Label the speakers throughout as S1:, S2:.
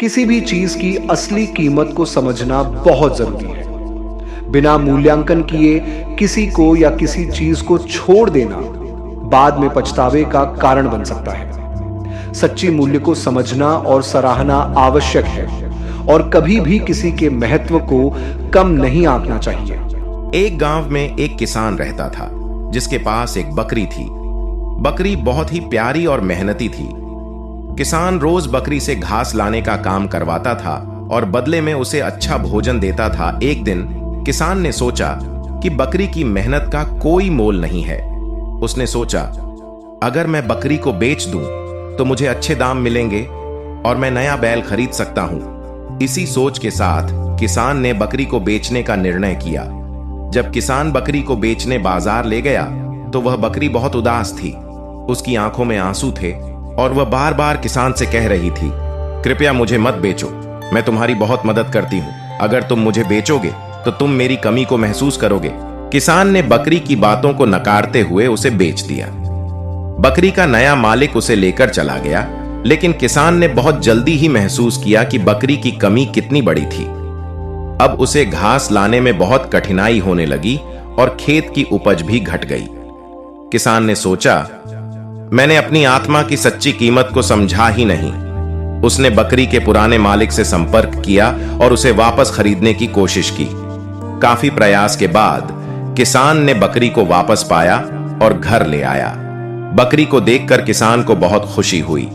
S1: किसी भी चीज की असली कीमत को समझना बहुत जरूरी है। बिना मूल्यांकन किए किसी को या किसी चीज को छोड़ देना बाद में पछतावे का कारण बन सकता है। सच्ची मूल्य को समझना और सराहना आवश्यक है और कभी भी किसी के महत्व को कम नहीं आंकना चाहिए।
S2: एक गांव में एक किसान रहता था जिसके पास एक बकरी थी। बकरी बहुत ही प्यारी और मेहनती थी। किसान रोज बकरी से घास लाने का काम करवाता था और बदले में उसे अच्छा भोजन देता था। एक दिन किसान ने सोचा कि बकरी की मेहनत का कोई मोल नहीं है। उसने सोचा, अगर मैं बकरी को बेच दूं तो मुझे अच्छे दाम मिलेंगे और मैं नया बैल खरीद सकता हूं। इसी सोच के साथ किसान ने बकरी को बेचने का निर्णय किया। जब किसान बकरी को बेचने बाजार ले गया तो वह बकरी बहुत उदास थी। उसकी आंखों में आंसू थे और वह बार बार किसान से कह रही थी, कृपया मुझे मत बेचो, मैं तुम्हारी बहुत मदद करती हूं। अगर तुम मुझे बेचोगे तो तुम मेरी कमी को महसूस करोगे। किसान ने बकरी की बातों को नकारते हुए उसे बेच दिया। बकरी का नया मालिक उसे लेकर चला गया, लेकिन किसान ने बहुत जल्दी ही महसूस किया कि बकरी की कमी कितनी बड़ी थी। अब उसे घास लाने में बहुत कठिनाई होने लगी और खेत की उपज भी घट गई। किसान ने सोचा, मैंने अपनी आत्मा की सच्ची कीमत को समझा ही नहीं। उसने बकरी के पुराने मालिक से संपर्क किया और उसे वापस खरीदने की कोशिश की। काफी प्रयास के बाद किसान ने बकरी को वापस पाया और घर ले आया। बकरी को देखकर किसान को बहुत खुशी हुई।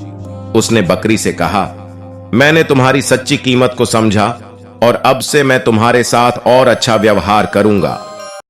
S2: उसने बकरी से कहा, मैंने तुम्हारी सच्ची कीमत को समझा और अब से मैं तुम्हारे साथ और अच्छा व्यवहार करूंगा।